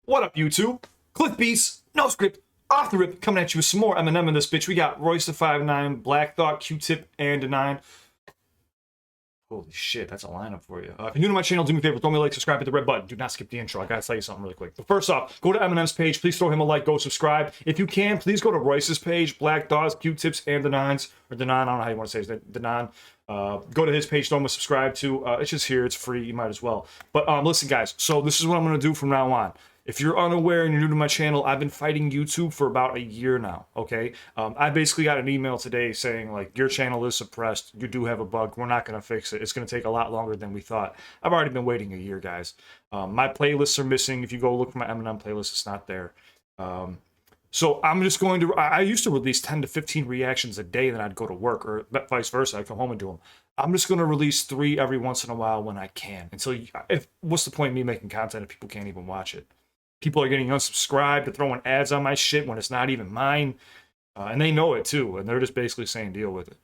What up, YouTube? CliffBeats, no script, off the rip, coming at you with some more Eminem in this bitch. We got Royce the 5'9", Black Thought, Q-Tip, and Denaun. Holy shit, that's a lineup for you. If you're new to my channel, do me a favor, throw me a like, subscribe, hit the red button. Do not skip the intro. I gotta tell you something really quick. But first off, go to Eminem's page. Please throw him a like, go subscribe. If you can, please go to Royce's page, Black Thoughts, Q-Tips, and Denaun's. Or Denaun, I don't know how you want to say it. Denaun. Go to his page, throw him a subscribe to. It's just here, it's free, you might as well. But listen, guys, so this is what I'm gonna do from now on. If you're unaware and you're new to my channel, I've been fighting YouTube for about a year now, okay? I basically got an email today saying, like, your channel is suppressed. You do have a bug. We're not going to fix it. It's going to take a lot longer than we thought. I've already been waiting a year, guys. My playlists are missing. If you go look for my Eminem playlist, it's not there. So I'm just going to... I used to release 10 to 15 reactions a day, and then I'd go to work, or vice versa. I'd come home and do them. I'm just going to release 3 every once in a while when I can. Until what's the point of me making content if people can't even watch it? People are getting unsubscribed, they're throwing ads on my shit when it's not even mine. And they know it too, and they're just basically saying deal with it.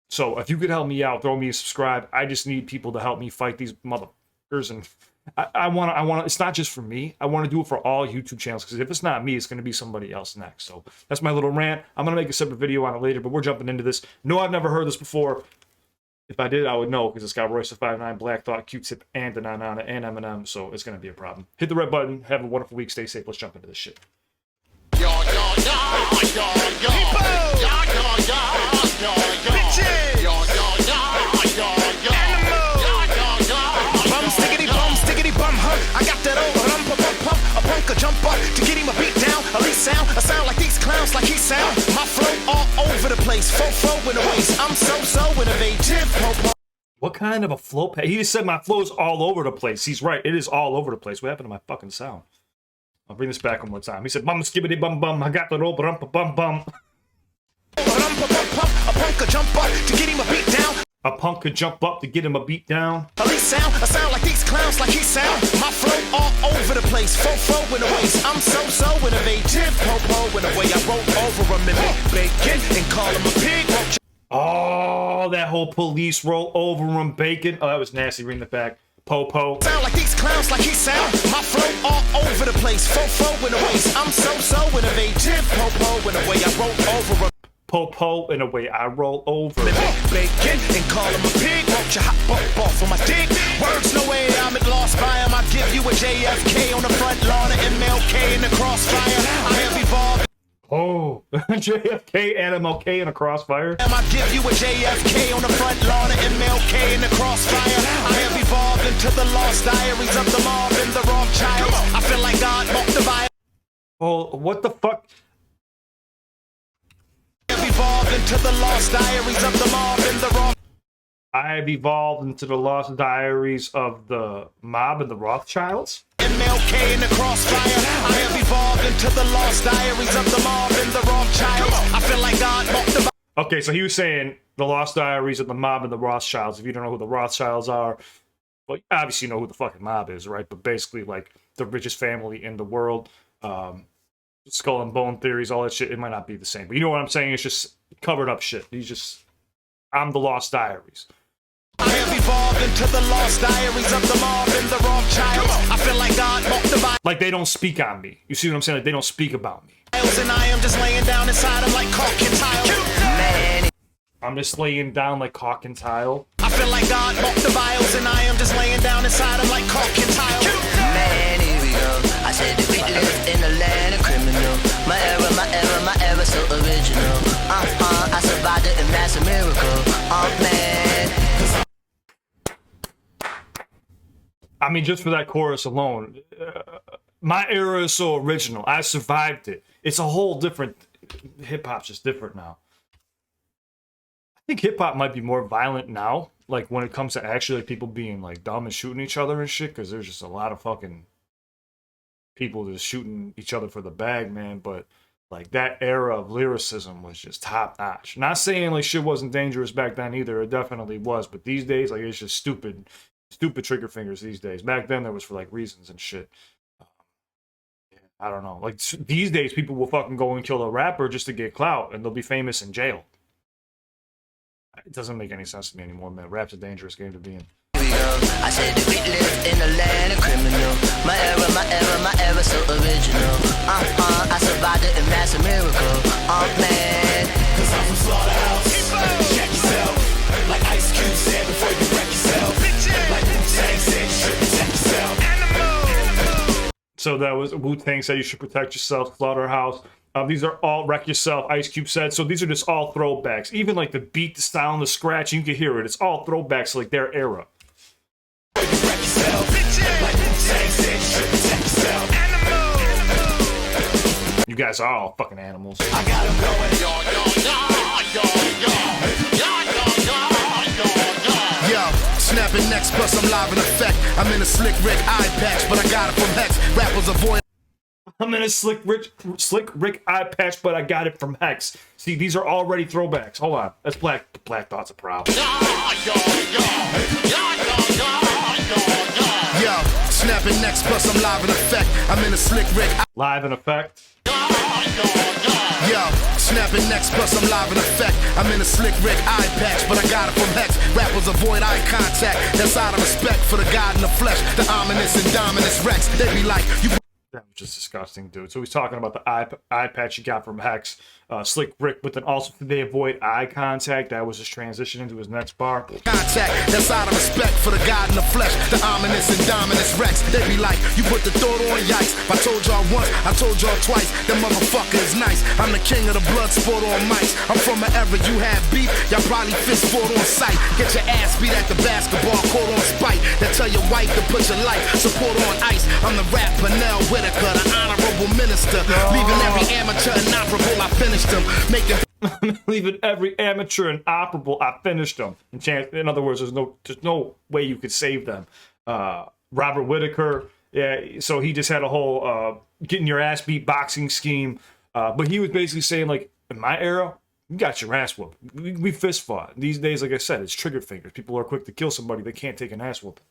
So if you could help me out, throw me a subscribe. I just need people to help me fight these motherfuckers. And I want it's not just for me. I want to do it for all YouTube channels, because if it's not me, it's going to be somebody else next. So that's my little rant. I'm going to make a separate video on it later, but we're jumping into this. No, I've never heard this before. If I did, I would know, because it's got Royce the 5'9", Black Thought, Q-Tip, and Denaun on it, and Eminem, so it's going to be a problem. Hit the red button. Have a wonderful week. Stay safe. Let's jump into this shit. I got that old a punk a jump up to get him a beat down. At least sound like these clowns, like he sound. My flow all over the place, fo in the waist. I'm so innovative. What kind of a flow? He just said my flow's all over the place. He's right. It is all over the place. What happened to my fucking sound? I'll bring this back one more time. He said, bum skibbity bum bum. I got that old bum bum. A punk could jump up to get him a beat down. A punk could jump up to get him a beat down. At least sound like these clowns, like he sound. My flow all over the place, fo in the waist. I'm so innovative. Po in the way I roll over a minute, bacon and call him a pig. Oh, that whole police roll over him, bacon. Oh, that was nasty. Reading the back. Po. Sound like these clowns, like he sound. My flow all over the place, fo in the waist. I'm so innovative. Po in the way I roll over a Po in a way I roll over. Bacon and call him a pig. Won't you hop off on my dick? Words no way I'm at lost by him. I give you a JFK on the front lawn of MLK in the crossfire. I have evolved. Oh, JFK and MLK in a crossfire. I give you a JFK on the front lawn of MLK in the crossfire. I have evolved into the lost diaries of the mob and the wrong child. I feel like God walked the vibe. Oh, what the fuck? Into the lost diaries of the mob and the wrong. I have evolved into the lost diaries of the mob and the Rothschilds. MLK in the crossfire. I have evolved into the lost diaries of the mob and the wrong child. I feel like God walked the. Okay, so he was saying the lost diaries of the mob and the Rothschilds. If you don't know who the Rothschilds are, well, obviously you know who the fucking mob is, right? But basically, like, the richest family in the world. Skull and bone theories, all that shit, it might not be the same. But you know what I'm saying? It's just covered up shit. I'm the lost diaries. I have evolved into the lost diaries of the mob and the wrong child. I feel like God walked the Bible. Like, they don't speak on me. You see what I'm saying? Like, they don't speak about me. And I am just laying down inside them like caulk and tile. Man. I'm just laying down like caulk and tile. I feel like God walked the vials and I am just laying down inside them like caulk and tile. Man, here we go. I said that we live in the land of criminal. My era, so original. I survived it and that's a miracle. Man. I mean, just for that chorus alone, my era is so original. I survived it. It's a whole different, hip-hop's just different now. I think hip-hop might be more violent now, like when it comes to actually like, people being like dumb and shooting each other and shit, because there's just a lot of fucking people just shooting each other for the bag, man. But like that era of lyricism was just top notch. Not saying like shit wasn't dangerous back then either. It definitely was. But these days, like, it's just stupid trigger fingers these days. Back then there was for like reasons and shit. I don't know. Like these days, people will fucking go and kill a rapper just to get clout, and they'll be famous in jail. It doesn't make any sense to me anymore, man. Rap's a dangerous game to be in. criminal. I said that we live in a land of criminal. My era, my era, my era, so original. I survived it and that's a miracle. Man. Cause I'm from Slaughterhouse. Check yourself. Like Ice Cube said before you wreck yourself. Like Wu-Tang said you should protect yourself. So that was Wu-Tang said you should protect yourself, Slaughterhouse. These are all Wreck Yourself, Ice Cube said. So these are just all throwbacks. Even like the beat, the style, and the scratch, you can hear it. It's all throwbacks to like their era. Wreck yourself. Like Wu-Tang said you should protect yourself. You guys are all fucking animals. I got them going. Yo, snapping next, plus I'm live in effect. I'm in a slick Rick eye patch, but I got it from Hex. Rappers avoid. I'm in a slick Rick eye patch, but I got it from Hex. See, these are already throwbacks. Hold on, that's Black Thought's a problem. Yo, snapping next, plus I'm live in effect. I'm in a slick Rick. Live in effect. Yo, snapping next, plus I'm live in effect. I'm in a slick Rick eye patch, but I got it from Hex. Rappers avoid eye contact. That's out of respect for the God in the flesh, the ominous and dominus Rex. They be like, you. That was just disgusting, dude. So he's talking about the eye patch he got from Hex, Slick Rick, but then also they avoid eye contact. That was his transition into his next bar. Contact, that's out of respect for the God in the flesh, the ominous and dominus Rex. They be like, you put the thought on yikes. I told y'all once, I told y'all twice, that motherfucker is nice. I'm the king of the blood sport on mics. I'm from an era you have beef, y'all probably fist fought on sight. Get your ass beat at the basketball court on spite. That tell your wife to put your life support on ice. I'm the rapper Nell Whitaker, the honorable minister, leaving every amateur inoperable. I finished them, making leaving every amateur inoperable. I finished them. In other words, there's no way you could save them. Robert Whitaker, yeah. So he just had a whole getting your ass beat boxing scheme. But he was basically saying, like, in my era, you got your ass whooped. We fist fought. These days, like I said, it's trigger fingers. People are quick to kill somebody. They can't take an ass whooping.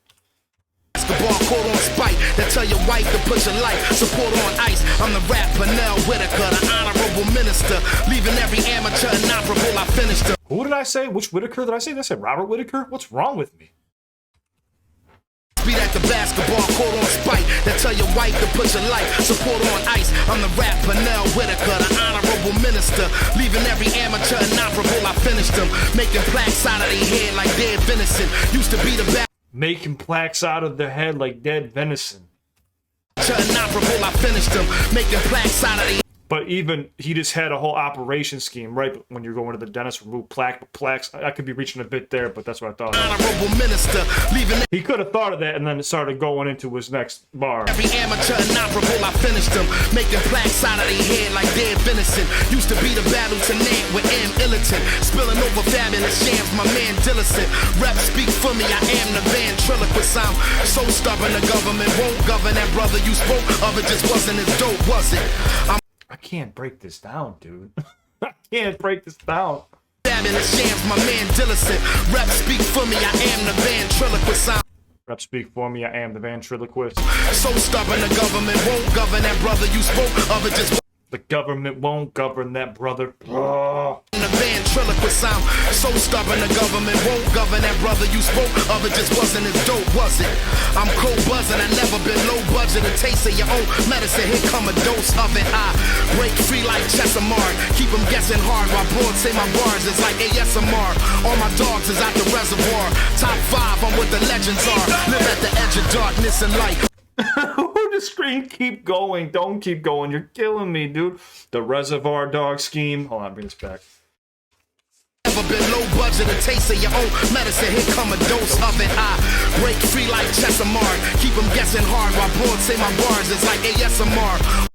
basketball court on spite. That tell your wife to put your life support on ice. I'm the rapper Nell Whitaker, the honorable minister, leaving every amateur inoperable. I finished them. Who did I say? Which Whitaker did I say? Did I say Robert Whitaker? What's wrong with me? Beat at the basketball court on spite. That tell your wife to put your life support on ice. I'm the rapper Nell Whitaker, the honorable minister, leaving every amateur inoperable. I finished them, making plaques out of their head like dead venison. Used to be the best. Making plaques out of their head like dead venison. Inoperable, I finished them, making plaques out of their. But even he just had a whole operation scheme, right? When you're going to the dentist, remove plaques. I could be reaching a bit there, but that's what I thought. Honorable minister, leaving. He could have thought of that and then started going into his next bar. Every amateur inoperable, I finished them, making plaques out of their head like dead venison. Used to be the battle tonight with M. Illiton, spilling over fabulous shams, my man Dillicent. Rep speak for me, I am the ventriloquist. I'm so stubborn, the government won't govern that brother you spoke of. It just wasn't as dope, was it? I can't break this down, dude. I can't break this down. Fabulous shams, my man Dillicent. Rep speak for me, I am the ventriloquist. Rep speak for me, I am the ventriloquist. So stubborn, the government won't govern that brother you spoke of. It just. The government won't govern that brother. The ventriloquist, I'm so stubborn, the government won't govern that brother you spoke of. It just wasn't as dope, was it? I'm cold buzzing, I never been low budget. A taste of your own medicine, here come a dose of it. I break free like Chesamar, keep them guessing hard while broads say my bars is like ASMR. All my dogs is out the reservoir, top 5, I'm what the legends are. Live at the edge of darkness and light. The screen, keep going. Don't keep going. You're killing me, dude. The Reservoir Dog scheme. Hold on, bring this back. Never been low budget, a taste of your own medicine. Here come a dose of it. I break free like Chesamar, keep them guessing hard while broads say my bars is like ASMR.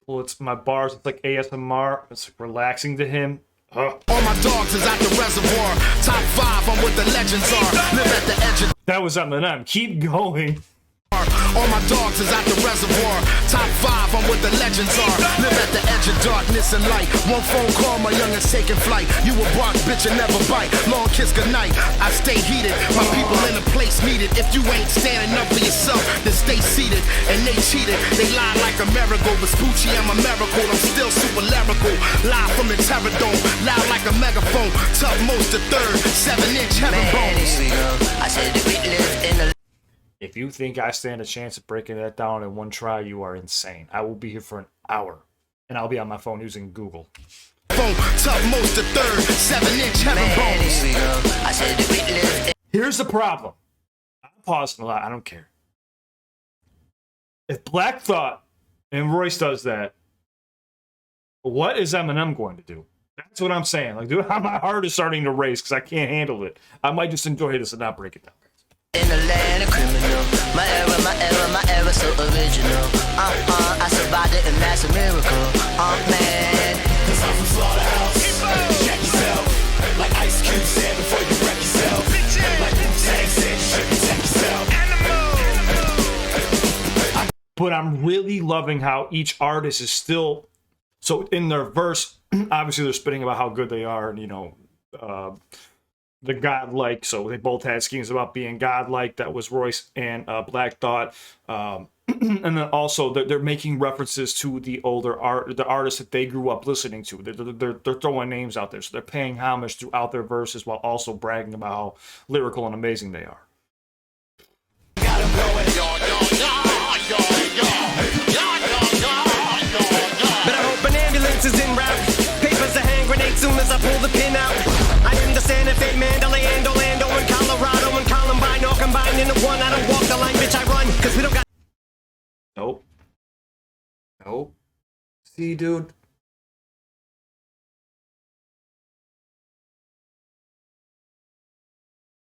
Well, it's my bars. It's like ASMR. It's relaxing to him. All my dogs is out the reservoir. Top 5, I'm what the legends are. Live at the edge of. That was Eminem. Keep going. All my dogs is out the reservoir. Top 5, I'm what the legends are. Live at the edge your darkness and light. One phone call, my youngins taking flight. You a bark, bitch, and never bite. Long kiss goodnight. I stay heated. My people in a place needed. If you ain't standing up for yourself, then stay seated. And they cheated. They lie like a miracle. But Spoochie, I'm a miracle. I'm still super lyrical. Live from the Terror Dome. Loud like a megaphone. Tough most the third. 7-inch heaven bones. Here we go. I said that we live in a If you think I stand a chance of breaking that down in one try, you are insane. I will be here for an hour, and I'll be on my phone using Google. Tough most the third. 7-inch heaven bones. Here we go. I said that we live in Here's the problem. I'm pausing a lot. I don't care. If Black Thought and Royce does that, what is Eminem going to do? That's what I'm saying. Like, dude, my heart is starting to race because I can't handle it. I might just enjoy this and not break it down. in the land of criminal. My era, my era, my era so original. I survived it and that's a miracle. Man. Cause I'm from Slaughterhouse. Check yourself. Like Ice Cube said before you wreck yourself. Like Wu-Tang said you should protect yourself. But I'm really loving how each artist is still, so in their verse, obviously they're spitting about how good they are, and you know, the godlike. So they both had schemes about being godlike. That was Royce and Black Thought, and then also they're making references to the older the artists that they grew up listening to. They're throwing names out there, so they're paying homage throughout their verses while also bragging about how lyrical and amazing they are. Got 'em going. Better hope an ambulance is en route. Papers a hand grenade soon as I pull the pin out. I am the Santa Fe, Mandalay, and Orlando, and Colorado, and Columbine, all combined into one. I don't walk the line, bitch, I run, cause we don't got. Nope. Nope. See, dude.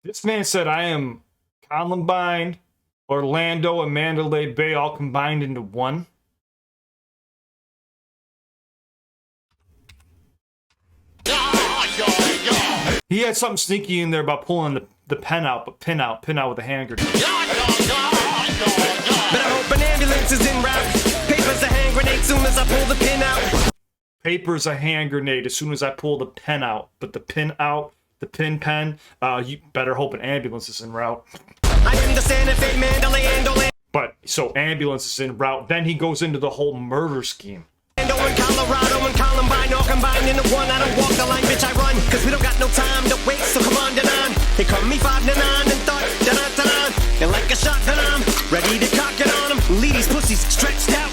This man said I am Columbine, Orlando, and Mandalay Bay all combined into one. He had something sneaky in there about pulling the pen out, but pin out with a hand grenade. Better hope an ambulance is en route. Papers a hand grenade soon as I pull the pin out. Paper's a hand grenade as soon as I pull the pen out, but the pin out, the pen, you better hope an ambulance is en route. I am the Santa Fe, Mandalay, and Orlando, But, so ambulance is en route, then he goes into the whole murder scheme. and Colorado, and Columbine, all combined into one. I don't walk the line, bitch, I run, cause we don't got no time to waste, so come on, Denaun. They call me 5 Denaun and thought, Denaun, and like a shotgun, I'm ready to cock it on them. Lead these pussies stretched out,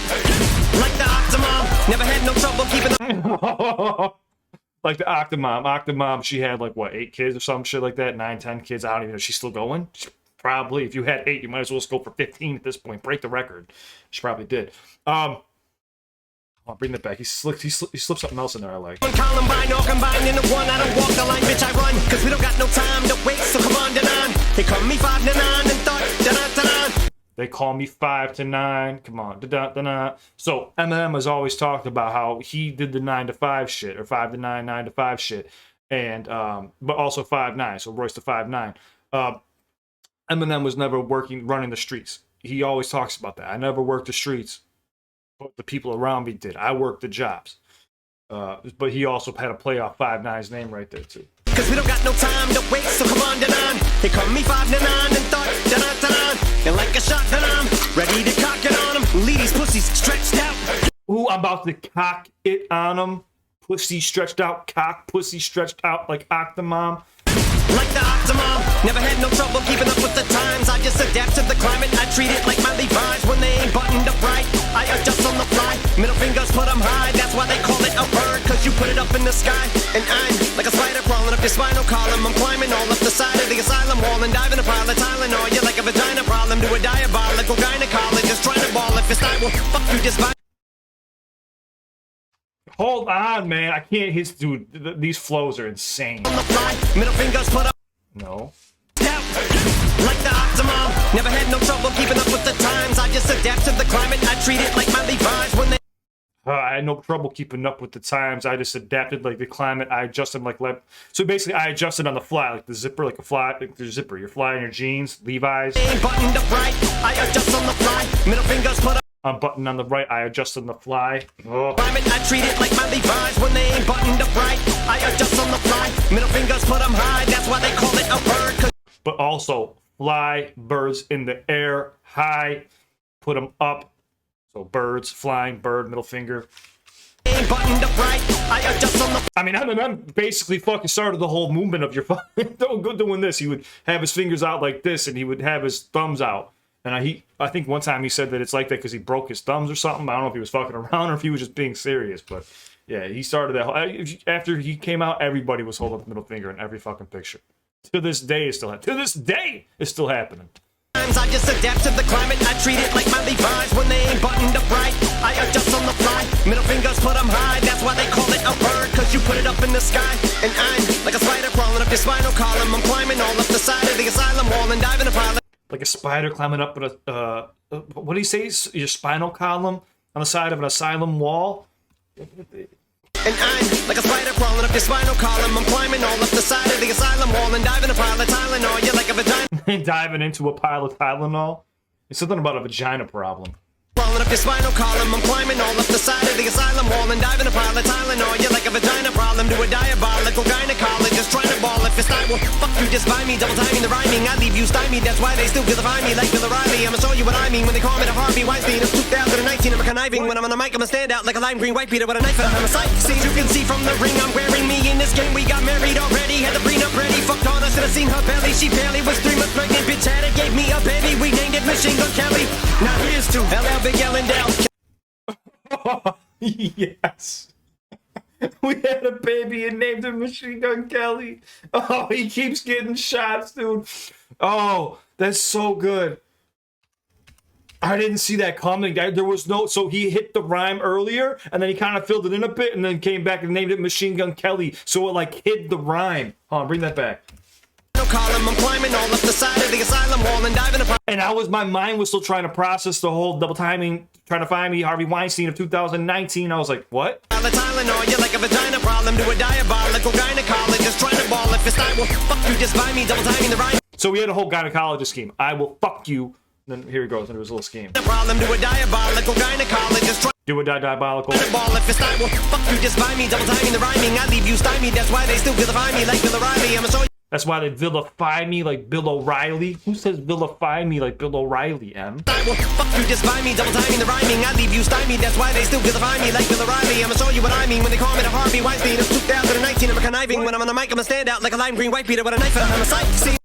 like the Octomom. Never had no trouble keeping them. Like the Octomom, she had like, what, 8 kids or some shit like that? 9, 10 kids, I don't even know. She's still going? Probably. If you had 8, you might as well just go for 15 at this point. Break the record. She probably did. I'll bring that back. He slipped something else in there I like. Columbine, all combined into one. I don't walk the line, bitch, I run, cause we don't got no time to waste, so come on, Denaun. They call me 5 Denaun and thought, Denaun. They call me 5 to 9. Come on. Da-da-da-da. So Eminem has always talked about how he did the 9 to 5 shit, or 5 to 9, 9 to 5 shit. And but also 5'9", so Royce to 5'9". Eminem was never running the streets. He always talks about that. I never worked the streets, but the people around me did. I worked the jobs. But he also had to play off 5'9"'s name right there too. Cause we don't got no time to waste, so come on, Denaun. They call me 5 Denaun and thought, Denaun. And like a shotgun, I'm ready to cock it on them. Lead these pussies stretched out. Ooh, I'm about to cock it on him. Pussy stretched out, cock, pussy stretched out like Octomom. Like the Octomom, never had no trouble keeping up with the times. I just adapt to the climate. I treat it like my Levi's when they ain't buttoned up right. I adjust on the fly, middle fingers put them high. That's why they call it a bird, cause you put it up in the sky. And I'm like a spider crawling up your spinal column. I'm climbing all up the side of the asylum wall and diving a pile of Tylenol. You're like a vagina problem to a diabolical gynecologist trying to ball if it's not, well, fuck you, just buy. Hold on, man. I can't hit, dude. These flows are insane. On the fly, middle fingers put up. No. Down. Like the Octomom, never had no trouble keeping up with the times. I just adapt to the climate. I treat it like my Levi's when they. I had no trouble keeping up with the times. I just adapted like the climate. I adjusted like so basically I adjusted on the fly, like the zipper, like the zipper. You're flying your jeans, Levi's. Ain't buttoned up right. I adjust on the fly. Middle fingers put up. button on the right, I adjust on the fly. Oh. I treat it like my Levi's when they ain't buttoned up right. I adjust on the fly. Middle fingers put them high. That's why they call it a bird. 'Cause But also, fly, birds in the air, high, put them up. So birds, flying, bird, middle finger. ain't buttoned up right. I adjust on the I mean, Eminem basically fucking started the whole movement of your fucking doing this. He would have his fingers out like this, and he would have his thumbs out. And I think one time he said that it's like that because he broke his thumbs or something. I don't know if he was fucking around or if he was just being serious. But yeah, he started that. After he came out, everybody was holding up the middle finger in every fucking picture. To this day, it's still happening. I just adapt to the climate. I treat it like my Levi's when they ain't buttoned up right. I adjust on the fly. Middle fingers put them high. That's why they call it a bird. 'Cause you put it up in the sky. And I'm like a spider crawling up your spinal column. I'm climbing all up the side of the asylum wall and diving a pile. Like a spider climbing up a what do you say? Your spinal column on the side of an asylum wall. And I'm like a spider crawling up your spinal column. I'm climbing all up the side of the asylum wall and diving a pile of Tylenol. You're like a vagina. Diving into a pile of Tylenol. It's something about a vagina problem. Crawling up your spinal column. I'm climbing all up the side of the asylum wall and diving a pile of Tylenol. You're like a vagina problem to a diabolical gynecologist trying to ball if it's not. Well, fuck you, just buy me. Double timing the rhyming. I leave you stymied. That's why they still vilify me like Bill O'Reilly. I'ma show you what I mean when they call me the Harvey Weinstein of 2019. I'm a conniving. When I'm on the mic, I'ma stand out like a lime green white beater with a knife and I'm a sight. See, you can see from the ring I'm wearing me in this game. We got married already. Had the prenup ready. Fucked on us and I seen her belly. She barely was 3 months pregnant. Bitch had it, gave me a baby. We named it Machine Gun Kelly. Now here's to LL Big L and Dell. Yes. We had a baby and named him Machine Gun Kelly. Oh, he keeps getting shots, dude. Oh, that's so good. I didn't see that coming. There was no... So he hit the rhyme earlier, and then he kind of filled it in a bit, and then came back and named it Machine Gun Kelly. So it, like, hid the rhyme. Hold on, bring that back. Column, I'm climbing all up the side of the asylum wall and diving a... And my mind was still trying to process the whole double timing, trying to find me Harvey Weinstein of 2019. I was like, what? Tylenol, you're like a vagina problem to a diabolical gynecologist trying to ball if it's not. Well, fuck you, just buy me double timing the rhyme. So we had a whole gynecologist scheme. I will fuck you. Then here he goes. And it was a little scheme. Problem to a diabolical gynecologist trying do a diabolical. to ball if it's not. Well, fuck you, just buy me double timing the rhyming. I leave you stymied. That's why they still vilify me like Bill O'Reilly. I'ma show you. That's why they vilify me like Bill O'Reilly. Who says vilify me like Bill O'Reilly, M? Well, fuck you, just buy me double timing the rhyming. I leave you stymied. That's why they still vilify me like Bill O'Reilly. I'ma show you what I mean when they call me the Harvey Weinstein of 2019. I'm a conniving. When I'm on the mic, I'ma stand out like a lime green white beater with a knife and I'm a sight. See?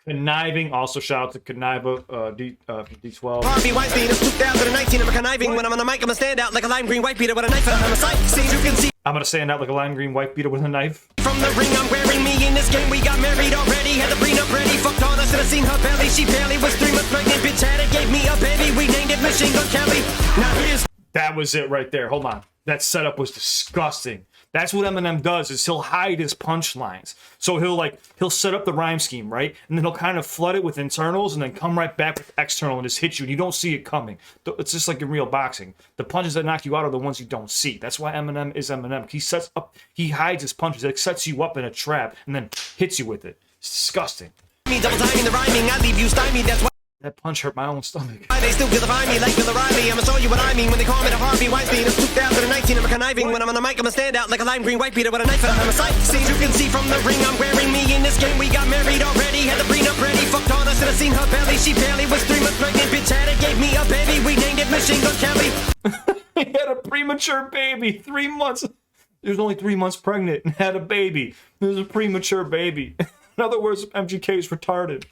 Conniving. Also shout out to Conniva, D12. Harvey Weinstein of 2019. I'm a conniving. When I'm on the mic, I'ma stand out like a lime green white beater with a knife and I'm a sight. See? You can see. I'm gonna stand out like a lime green white beater with a knife. From the ring I'm wearing me in this game. We got married already. Had the prenup ready. Fucked on us and I seen her belly. She barely was 3 months pregnant. Bitch had it, gave me a baby. We named it Machine Gun Kelly. Now here's... That was it right there. Hold on. That setup was disgusting. That's what Eminem does, is he'll hide his punchlines. So he'll set up the rhyme scheme, right? And then he'll kind of flood it with internals and then come right back with external and just hit you. And you don't see it coming. It's just like in real boxing. The punches that knock you out are the ones you don't see. That's why Eminem is Eminem. He hides his punches. It sets you up in a trap and then hits you with it. It's disgusting. Me double timing the rhyming. I leave you stymied. That's why That punch hurt my own stomach. they still vilify me like Bill O'Reilly. I'ma show you what I mean when they call me the Harvey Weinstein of 2019. I'm a conniving. When I'm on the mic, I'ma stand out like a lime green white beater with a knife and I'm a sight. See, you can see from the ring I'm wearing me in this game. We got married already. Had the prenup ready. Fucked on us and I seen her belly. She barely was 3 months pregnant. Bitch had it, gave me a baby. We named it Machine Gun Kelly. He had a premature baby. 3 months. He was only 3 months pregnant and had a baby. It was a premature baby. In other words, MGK is retarded.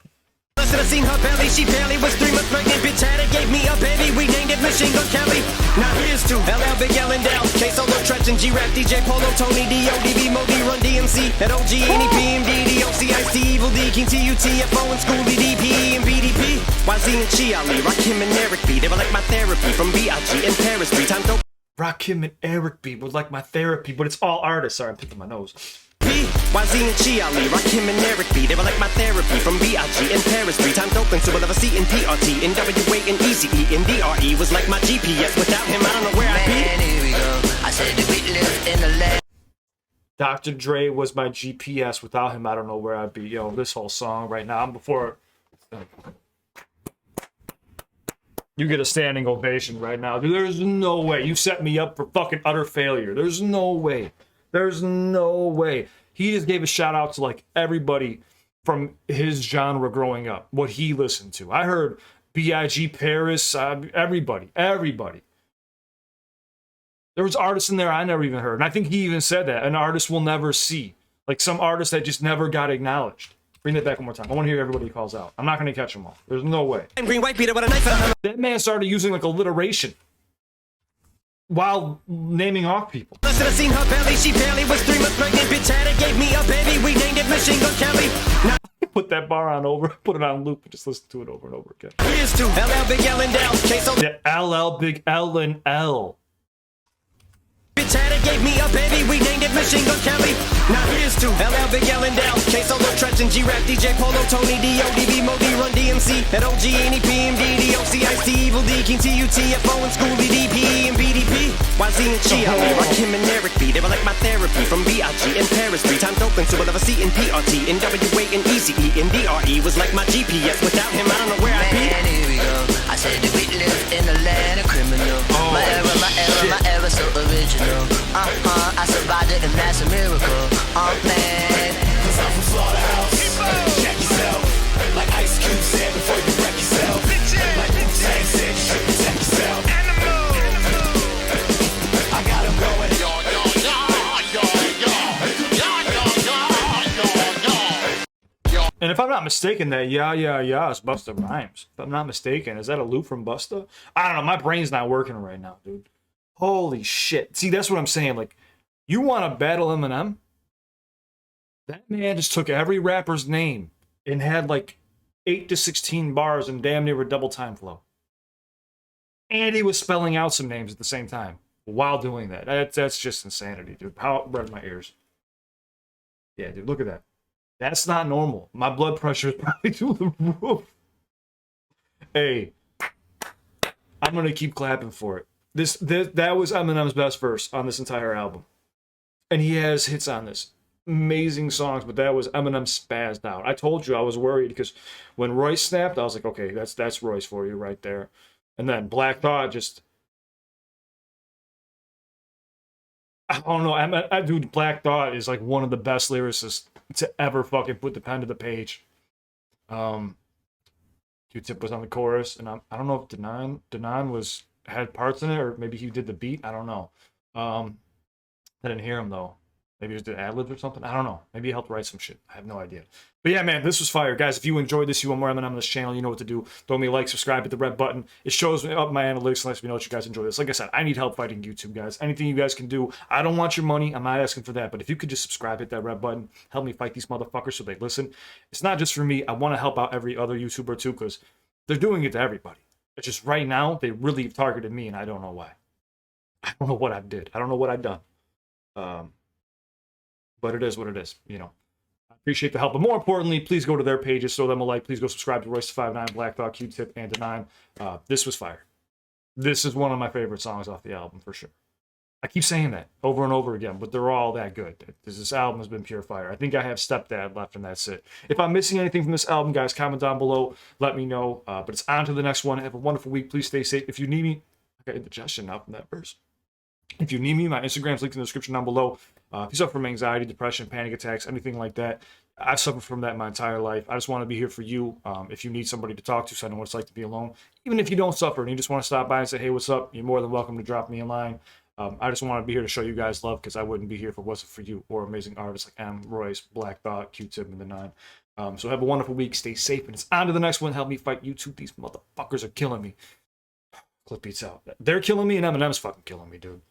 I seen her belly, she barely was 3 months pregnant. Bitch had it, gave me a baby. We named it Machine Gun Kelly. Now here's to LL Big L and Dell, K Solo Tretch and G-Rap, DJ Polo, Tony D, ODB, Modi, Run DMC, at OG, Any PMD, DOC, Ice-T, Evil D, King TUTFO, and Schoolie DP, and BDP. YZ and Chi Ali, Rakim and Eric B. They were like my therapy from B.I.G. and Paris. 3 times dope. Rakim and Eric B was like my therapy, but it's all artists. Sorry, I'm picking my nose. YZ and Chi Ali, Rakim and Eric B. They were like my therapy from B.I.G. and Paris. 3 times open, so we'll have a C and PRT. And WA and ECE and DRE was like my GPS. Without him, I don't know where I'd be. Man, here we go. I said that we live in the land. Dr. Dre was my GPS. Without him, I don't know where I'd be. Yo, this whole song right now, before... You get a standing ovation right now. Dude, there's no way. You set me up for fucking utter failure. There's no way. There's no way. He just gave a shout out to like everybody from his genre growing up, what he listened to. I heard B.I.G. Paris, everybody. There was artists in there I never even heard. And I think he even said that. An artist will never see. Like some artists that just never got acknowledged. Bring that back one more time. I want to hear everybody he calls out. I'm not going to catch them all. There's no way. Green white Peter with a knife. That man started using like alliteration while naming off people. Must have seen her belly. She barely was 3 months pregnant. Bitch had it, gave me a baby. We named it Machine Gun Kelly. Now Put that bar on over, put it on loop, and just listen to it over and over again. here's to LL Big L and Dell. Queso. Yeah, LL, Big L, and L. Bitch had it, gave me a baby. We named it Machine Gun Kelly. Now here's to LL Big L and Dell. K-Solo, Tretch, and G-Rap, DJ Polo, Tony, D.O., DB, Modi, Run, DMC, at OG, Annie, PMD, DOC, Ice-T, Evil D, King, TUTFO, and Schoolie, DP, and BDP, YZ, and Chi, Rakim, and Eric B. They were like my therapy from B.I.G. and Paris. 3 times open, so we'll have a C in PRT, and WA, and ECE, and DRE was like my GPS. Without him, I don't know where I'd be. Man, here we go. I said that we live in a land of criminal. My era, so original. I survived it and that's a miracle. Man. Cause I'm from Slaughterhouse. Check yourself. Like Ice Cube said before you wreck yourself. Like Wu-Tang said, you should protect yourself. I got him going. And if I'm not mistaken, that yeah is Busta Rhymes. If I'm not mistaken, is that a loop from Busta? I don't know. My brain's not working right now, dude. Holy shit. See, that's what I'm saying. Like, you want to battle Eminem? That man just took every rapper's name and had like 8 to 16 bars and damn near a double time flow. And he was spelling out some names at the same time while doing that. That's just insanity, dude. How it read my ears. Yeah, dude, look at that. That's not normal. My blood pressure is probably through the roof. Hey, I'm going to keep clapping for it. That was Eminem's best verse on this entire album. And he has hits on this. Amazing songs, but that was Eminem spazzed out. I told you I was worried because when Royce snapped, I was like, okay, that's Royce for you right there. And then Black Thought just... I don't know. Dude, Black Thought is like one of the best lyricists to ever fucking put the pen to the page. Q-Tip was on the chorus, and I don't know if Denaun had parts in it, or maybe he did the beat. I don't know. I didn't hear him though. Maybe he just did ad-libs or something. I don't know. Maybe he helped write some shit. I have no idea. But yeah, man, this was fire. Guys, if you enjoyed this, you want more Eminem on this channel, you know what to do. Throw me a like, subscribe, hit the red button. It shows me up my analytics and lets me know that you guys enjoy this. Like I said, I need help fighting YouTube, guys. Anything you guys can do. I don't want your money. I'm not asking for that. But if you could just subscribe, hit that red button, help me fight these motherfuckers so they listen. It's not just for me. I want to help out every other YouTuber too, because they're doing it to everybody. It's just right now, they really targeted me, and I don't know why. I don't know what I did. I don't know what I've done. But it is what it is, you know. I appreciate the help. But more importantly, please go to their pages, throw them a like. Please go subscribe to Royce59, Black Thought, Q-Tip, and Denaun. This was fire. This is one of my favorite songs off the album, for sure. I keep saying that over and over again, but they're all that good. This album has been pure fire. I think I have Stepdad left, and that's it. If I'm missing anything from this album, guys, comment down below. Let me know. But it's on to the next one. Have a wonderful week. Please stay safe. If you need me, I got indigestion now from that verse. If you need me, my Instagram's linked in the description down below. If you suffer from anxiety, depression, panic attacks, anything like that, I've suffered from that my entire life. I just want to be here for you. If you need somebody to talk to, so I know what it's like to be alone. Even if you don't suffer and you just want to stop by and say, hey, what's up? You're more than welcome to drop me a line. I just want to be here to show you guys love, because I wouldn't be here if it wasn't for you or amazing artists like M, Royce, Black Thought, Q-Tip, and Denaun. So have a wonderful week. Stay safe. And it's on to the next one. Help me fight YouTube. These motherfuckers are killing me. CliffBeats out. They're killing me, and Eminem's fucking killing me, dude.